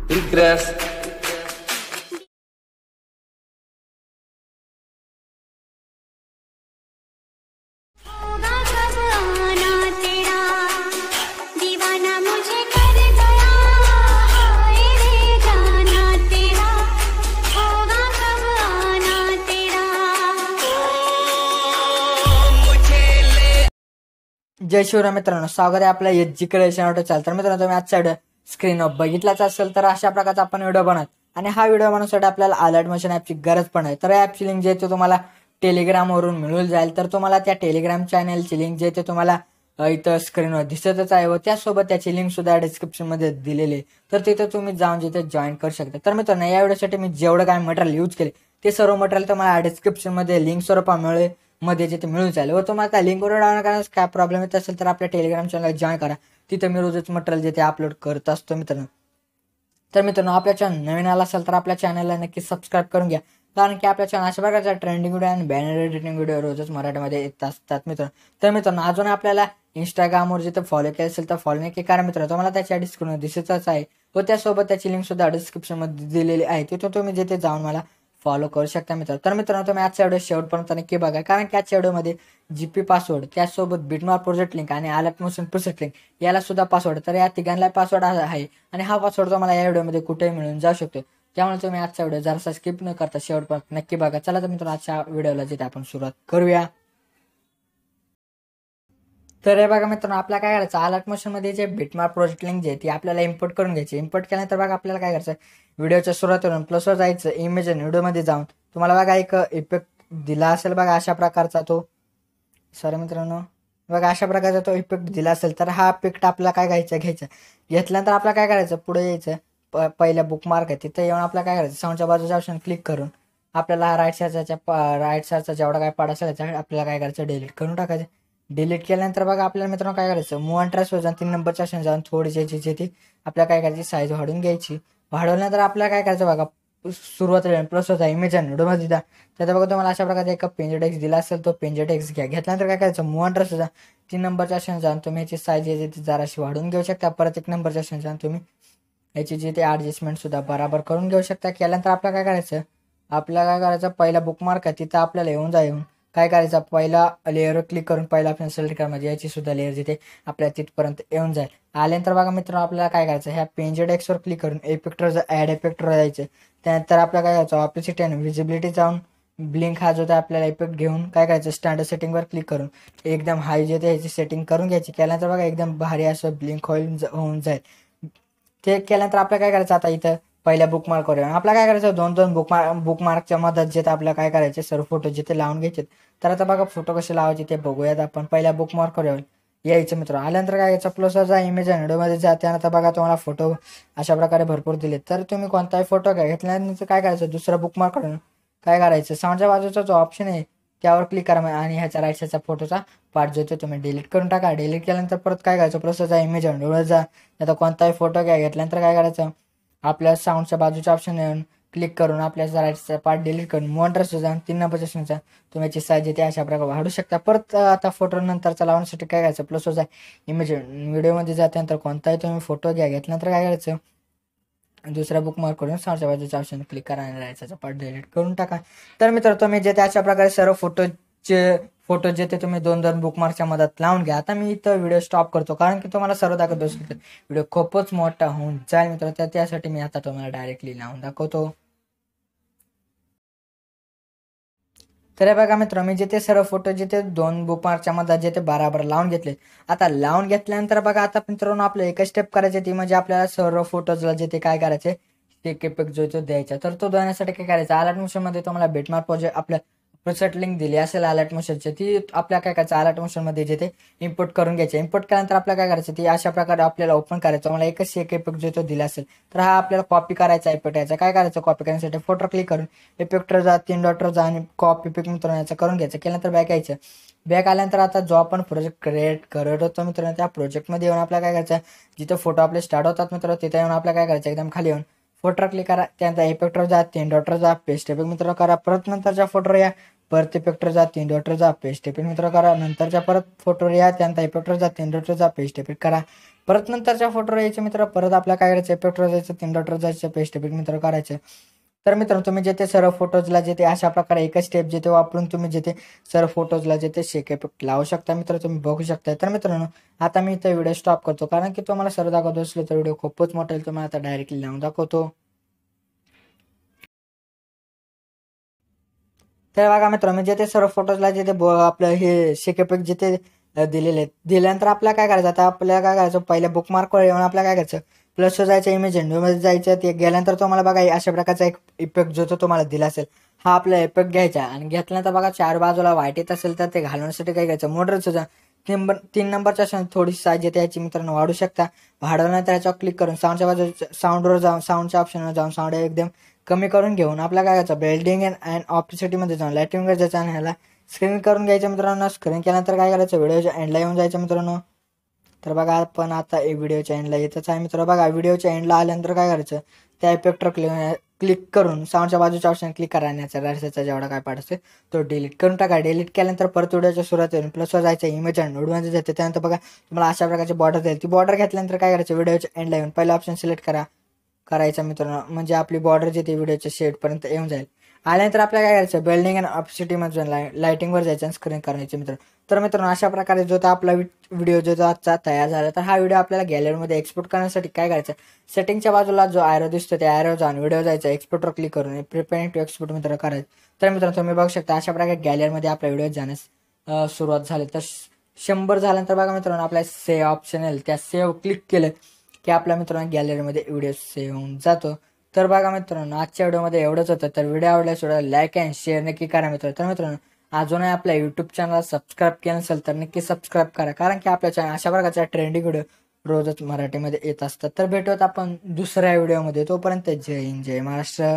regress. जय शिवराय मित्रांनो, स्वागत आहे आपल्या एच जी क्रिएशन चॅनल. तर मित्रांनो, तुम्ही आजचा व्हिडिओ स्क्रीनवर बघितलाच असेल. तर अशा प्रकारचा आपण व्हिडिओ बनवत आणि हा व्हिडिओ बनवण्यासाठी आपल्याला Alightmotion ॲपची गरज पण आहे. तर या ॲपची लिंक जे आहे तुम्हाला टेलिग्रामवरून मिळून जाईल. तर तुम्हाला त्या टेलिग्राम चॅनलची लिंक जे ते तुम्हाला इथं स्क्रीनवर दिसतच आहे व त्यासोबत त्याची लिंक सुद्धा डिस्क्रिप्शनमध्ये दिलेली आहे. तर तिथे तुम्ही जाऊन जिथे जॉईन करू शकता. तर मित्रांनो, या व्हिडिओसाठी मी जेवढं काय मटेरियल यूज केले ते सर्व मटेरियल तुम्हाला डिस्क्रिप्शनमध्ये लिंक स्वरूपामुळे मध्ये जिथे मिळून जाईल व तुम्हाला त्या लिंकवर डाउनलोड करण्यास काय प्रॉब्लेम येत असेल तर आपल्या टेलिग्राम चॅनल जॉईन करा. तिथे मी रोजच मटेरियल जिथे अपलोड करत असतो मित्रांनो. तर मित्रांनो, आपल्या चॅनल नवीन आला असेल तर आपल्या चॅनलला नक्की सबस्क्राईब करून घ्या, कारण की आपल्या चॅनल अशा प्रकारचा ट्रेंडिंग व्हिडिओ आणि बॅनर एडिटिंग व्हिडिओ रोजच मराठीमध्ये येत असतात मित्रांनो. तर मित्रांनो, अजून आपल्याला इंस्टाग्रामवर जिथे फॉलो केलं असेल तर फॉलो नक्की करा मित्रांनो. तुम्हाला त्याच्या डिस्क्रिप्शन दिसतच आहे व त्यासोबत त्याची लिंक सुद्धा डिस्क्रिप्शनमध्ये दिलेली आहे. तिथून तुम्ही जिथे जाऊन मला फॉलो करू शकता मित्रांनो. तर मित्रांनो, तुम्ही आजचा व्हिडिओ शेवटपर्यंत नक्की बघा, कारण की आजच्या व्हिडिओमध्ये जीपी पासवर्ड त्यासोबत बिटमार्क प्रोजेक्ट लिंक आणि Alightmotion प्रोजेक्ट लिंक याला सुद्धा पासवर्ड, तर या तिघांना पासवर्ड आहे आणि हा पासवर्ड तुम्हाला या व्हिडिओमध्ये कुठेही मिळून जाऊ शकतो. त्यामुळे तुम्ही आजचा व्हिडिओ जरासा स्किप न करता शेवटपर्यंत नक्की बघा. चला तर मित्रांनो, आजच्या व्हिडिओला जिथे आपण सुरुवात करूया. तर हे बघा मित्रांनो, आपल्याला काय करायचं, Alightmotion मध्ये जे बिटमार्क प्रोजेक्ट लिंक जे ती आपल्याला इम्पोर्ट करून घ्यायची. इम्पोर्ट केल्यानंतर बघा आपल्याला काय करायचं, व्हिडिओच्या सुरुवातीवरून प्लसवर जायचं, इमेज आणि व्हिडिओमध्ये जाऊन तुम्हाला बघा एक इफेक्ट दिला असेल बघा अशा प्रकारचा तो. सॉरी मित्रांनो, बघा अशा प्रकारचा तो इफेक्ट दिला असेल तर हा इफेक्ट आपल्याला काय घ्यायचा घेतल्यानंतर आपल्याला काय करायचं, पुढे यायचं, पहिल्या बुकमार्क आहे तिथे येऊन आपल्याला काय करायचं, साऊंडच्या बाजूच्या ऑप्शन क्लिक करून आपल्याला राईट साईडचा जेवढा काय पार्ट असेल आपल्याला काय करायचं, डिलीट करून टाकायचं. डिलीट केल्यानंतर बघा आपल्याला मित्रांनो काय करायचं, मूव अँड ट्रेस वर जाऊन 3 नंबरच्या ऑप्शन जाऊन थोडीशी ती आपल्याला काय करायची, साईज वाढवून घ्यायची. वाढवल्यानंतर आपल्याला काय करायचं बघा, सुरुवातीला प्लस होता इमेज आणि व्हिडिओमध्ये द्या. त्यात बघा तुम्हाला अशा प्रकारे एक पेंज टेक्स्ट दिला असेल, तो पेंज टेक्स्ट घ्या. घेतल्यानंतर काय करायचं, मूव अँड ट्रेस 3 नंबरच्या ऑप्शन जाऊन तुम्ही याची साईज याची जराशी वाढवून घेऊ शकता. परत 1 नंबरच्या ऑप्शन जाऊन तुम्ही याची जी ते ॲडजस्टमेंट सुद्धा बराबर करून घेऊ शकता. केल्यानंतर आपल्याला काय करायचं, पहिला बुकमार्क आहे तिथं आपल्याला येऊन काय करायचं, पहिला लेअरवर क्लिक करून पहिला आपण सिलेक्ट करा, म्हणजे याची सुद्धा लेअर जिथे आपल्याला तिथपर्यंत येऊन जाईल. आल्यानंतर बघा मित्रांनो, आपल्याला काय करायचं, ह्या पेंज टेक्स्टवर क्लिक करून इफेक्टवर ॲड इफेक्टवर जायचं. त्यानंतर आपल्याला काय करायचं, ऑप्लिसिटी आणि व्हिजिबिलिटी जाऊन ब्लिंक हा जो आपल्याला इफेक्ट घेऊन काय करायचं, स्टँडर्ड सेटिंगवर क्लिक करून एकदम हाय जे ह्याची सेटिंग करून घ्यायची. केल्यानंतर बघा एकदम भारी असं ब्लिंक होऊन जाईल. ते केल्यानंतर आपल्याला काय करायचं, आता इथं पहिल्या बुकमार्कवर आपल्याला काय करायचं, दोन बुकमार्कच्या मदत जे आपल्याला काय करायचे, सर्व फोटो जिथे लावून घ्यायचे. तर आता बघा फोटो कसे लावायचे ते बघूयात आपण. पहिल्या बुकमार्कवर यायचं मित्र. आल्यानंतर काय यायचं, प्लसवर जा, इमेज आणि व्हिडिओमध्ये जा. त्यानंतर बघा तुम्हाला फोटो अशा प्रकारे भरपूर दिले. तर तुम्ही कोणताही फोटो घ्या. घेतल्यानंतर काय करायचं, दुसरा बुकमार्कवर काय करायचं, साऊंडच्या बाजूचा जो ऑप्शन आहे त्यावर क्लिक करा आणि ह्याचा राईट साईडचा फोटोचा पार्ट जो तुम्ही डिलीट करून टाका. डिलीट केल्यानंतर परत काय करायचं, प्लसवर जा, इमेज आणि व्हिडिओ जा. आता कोणताही फोटो घ्या. घेतल्यानंतर काय करायचं, आपल्या साऊंडच्या बाजूच्या ऑप्शन येऊन क्लिक करून आपल्या राईटचा पार्ट डिलीट करून मूव अँड ट्रेस जाऊन 3 नंबरच्या तुम्ही याची साईज येते अशा प्रकारे वाढू शकता. परत आता फोटो नंतरचा लावण्यासाठी काय करायचं, प्लस जा, इमेज व्हिडिओमध्ये जा. त्यानंतर कोणताही तुम्ही फोटो घ्या. घेतल्यानंतर काय करायचं, दुसऱ्या बुकमार्क करून साऊंडच्या बाजूच्या ऑप्शन क्लिक करा आणि राईटचा पार्ट डिलीट करून टाका. तर मित्र, तुम्ही जे अशा प्रकारे सर्व फोटो जे ते तुम्ही 2 बुकमार्कच्या मदत लावून घ्या. आता मी इथं व्हिडिओ स्टॉप करतो, कारण की तुम्हाला सर्व दाखवतो व्हिडिओ खूपच मोठा होऊन जाईल मित्र. तर त्यासाठी मी आता तुम्हाला डायरेक्टली लावून दाखवतो. तर बघा मित्र, मी जिथे सर्व फोटो जिथे 2 बुकमार्कच्या मदत जिथे बराबर लावून घेतले. आता लावून घेतल्यानंतर बघा आता मित्रांनो, आपल्याला एकच स्टेप करायचे, ती म्हणजे आपल्याला सर्व फोटोजला जिथे काय करायचे ते इफेक्ट जो तो द्यायचा. तर तो देण्यासाठी काय करायचं, Alightmotion मध्ये तुम्हाला बिटमार्क प्रोजेक्ट आपल्या प्रोसेट लिंक दिली असेल Alightmotionची, ती आपल्याला काय करायचं, Alightmotion मध्ये जिथे इम्पोर्ट करून घ्यायचे. इम्पोर्ट केल्यानंतर आपल्याला काय करायचं, ती अशा प्रकारे आपल्याला ओपन करायचं. मला एकच इफेक्ट जो तो दिला असेल तर हा आपल्याला कॉपी करायचा इफेक्ट. याचा काय करायचं, कॉपी करण्यासाठी फोटो क्लिक करून इफेक्टवर जा, 3 डॉटवर जा आणि कॉपी इफेक्ट मित्रांनो याचा करून घ्यायचं. केल्यानंतर बॅक यायचं. बॅक आल्यानंतर आता जो आपण प्रोजेक्ट क्रिएट करत होतो मित्रांनो, त्या प्रोजेक्टमध्ये येऊन आपल्याला काय करायचं, जिथे फोटो आपले स्टार्ट होतात मित्रांनो तिथे येऊन आपल्याला काय करायचं, एकदम खाली येऊन फोटोवर क्लिक करा, त्यानंतर इफेक्टवर जा, 3 डॉटवर जा, पेस्ट इफेक्ट मित्र करा. परत नंतरच्या फोटोवर या, परत इफेक्टवर जा, 3 डॉटवर जा, पेस्ट इफेक्ट मित्र करा. नंतरच्या परत फोटोवर या, त्यानंतर इफेक्टवर जा, 3 डॉटवर जा, पेस्ट इफेक्ट करा. परत नंतरच्या फोटोवर यायचं मित्र, परत आपल्याला काय करायचं, इफेक्टवर जायचं, 3 डॉटवर जायचं, पेस्ट इफेक्ट मित्र करायचं. तर मित्रांनो तुम्ही जेथे सर्व फोटोजला जेथे अशा प्रकारे एकच स्टेप जेथे वापरून तुम्ही जेथे सर्व फोटोजला जेथे शेक इफेक्ट लावू शकता मित्र, तुम्ही बघू शकता. तर मित्रांनो आता मी इथं व्हिडिओ स्टॉप करतो, कारण की तुम्हाला सर्व दाखवत असलो तर व्हिडिओ खूपच मोठा आहे. तुम्हाला आता डायरेक्टली लावून दाखवतो. तर बघा मित्रांनो मी जेथे सर्व फोटोजला जेथे आपलं हे शेक इफेक्ट जिथे दिलेले आहेत, दिल्यानंतर आपल्याला काय करायचं, आता आपल्याला काय करायचं, पहिल्या बुकमार्कवर येऊन आपल्याला काय करायचं, प्लसवर जायचं, इमेज विंडोमध्ये जायचं. ते गेल्यानंतर तुम्हाला बघा अशा प्रकारचा एक इफेक्ट जो तो तुम्हाला दिला असेल, हा आपला इफेक्ट घ्यायचा आणि घेतल्यानंतर बघा चार बाजूला व्हाईट येत असेल तर ते घालवण्यासाठी काय करायचं, मोटरचं 3 नंबरच्या थोडी साईज येते याची मित्रांनो वाढू शकता. वाढवल्यानंतर याच्यावर क्लिक करून साऊंडच्या बाजूला साऊंडवर जाऊन साऊंडच्या ऑप्शनवर जाऊन साऊंड एकदम कमी करून घेऊन आपल्याला काय करायचं, बिल्डिंग अँड ऑपॉर्च्युनिटीमध्ये जाऊन लाईटिंगवर जायचं आणि ह्याला स्क्रीन करून घ्यायचं मित्रांनो. स्क्रीन केल्यानंतर काय करायचं, व्हिडिओच्या एंडला येऊन जायचं मित्रांनो. तर बघा आपण आता व्हिडिओच्या एंडला येतच आहे मित्र. बघा व्हिडिओच्या एंडला आल्यानंतर काय करायचं, त्या इफेक्टवर क्लिक करून साऊंडच्या बाजूच्या ऑप्शन क्लिक करा आणि याचा रॅशचा जेवढा काय पाठ असते तो डिलीट करून टाका. डिलीट केल्यानंतर परत व्हिडिओच्या सुरुवात येईल, प्लसवर जायचं, इमेज अँड नोडमध्ये जाते. त्यानंतर बघा तुम्हाला अशा प्रकारची बॉर्डर जाईल. ती बॉर्डर घेतल्यानंतर काय करायचं, व्हिडिओच्या एंडला येऊन पहिला ऑप्शन सिलेक्ट करायचा मित्रांनो, म्हणजे आपली बॉर्डर जी ती व्हिडिओच्या शेडपर्यंत येऊन जाईल. आल्यानंतर आपल्याला काय करायचं, बिल्डिंग अँड ऑपॉर्च्युनिटीमध्ये लाईटिंगवर जायचं आणि स्क्रीन करायचं मित्र. तर मित्रांनो अशा प्रकारे जो आपला व्हिडिओ जो आजचा तयार झाला, तर हा व्हिडिओ आपल्याला गॅलरीमध्ये एक्सपोर्ट करण्यासाठी काय करायचं, सेटिंगच्या बाजूला जो ॲरो दिसतो त्या ॲरो जाऊन व्हिडिओ जायचा, एक्सपोर्टवर क्लिक करून प्रिपेअरिंग टू एक्सपोर्ट मित्र करायचं. तर मित्रांनो तुम्ही बघू शकता अशा प्रकारे गॅलरीमध्ये आपला व्हिडिओ जाण्यास सुरुवात झाली. तर 100 झाल्यानंतर बघा मित्रांनो आपल्या सेव्ह ऑप्शन येईल, त्या सेव्ह क्लिक केलं की आपल्या मित्रांनो गॅलरीमध्ये व्हिडिओ सेव्ह होऊन जातो. तर बघा मित्रांनो आजच्या व्हिडिओमध्ये एवढंच होतं. तर व्हिडिओ आवडल्यास लाईक अँड शेअर नक्की करा मित्र. तर मित्रांनो अजूनही आपल्या यूट्यूब चॅनलला सबस्क्राईब केलं नसेल तर नक्की सबस्क्राईब करा, कारण की आपल्या चॅनल अशा प्रकारच्या ट्रेंडिंग व्हिडिओ रोजच मराठीमध्ये येत असतात. तर भेटूयात आपण दुसऱ्या व्हिडिओमध्ये. तोपर्यंत जय हिंद, जय महाराष्ट्र.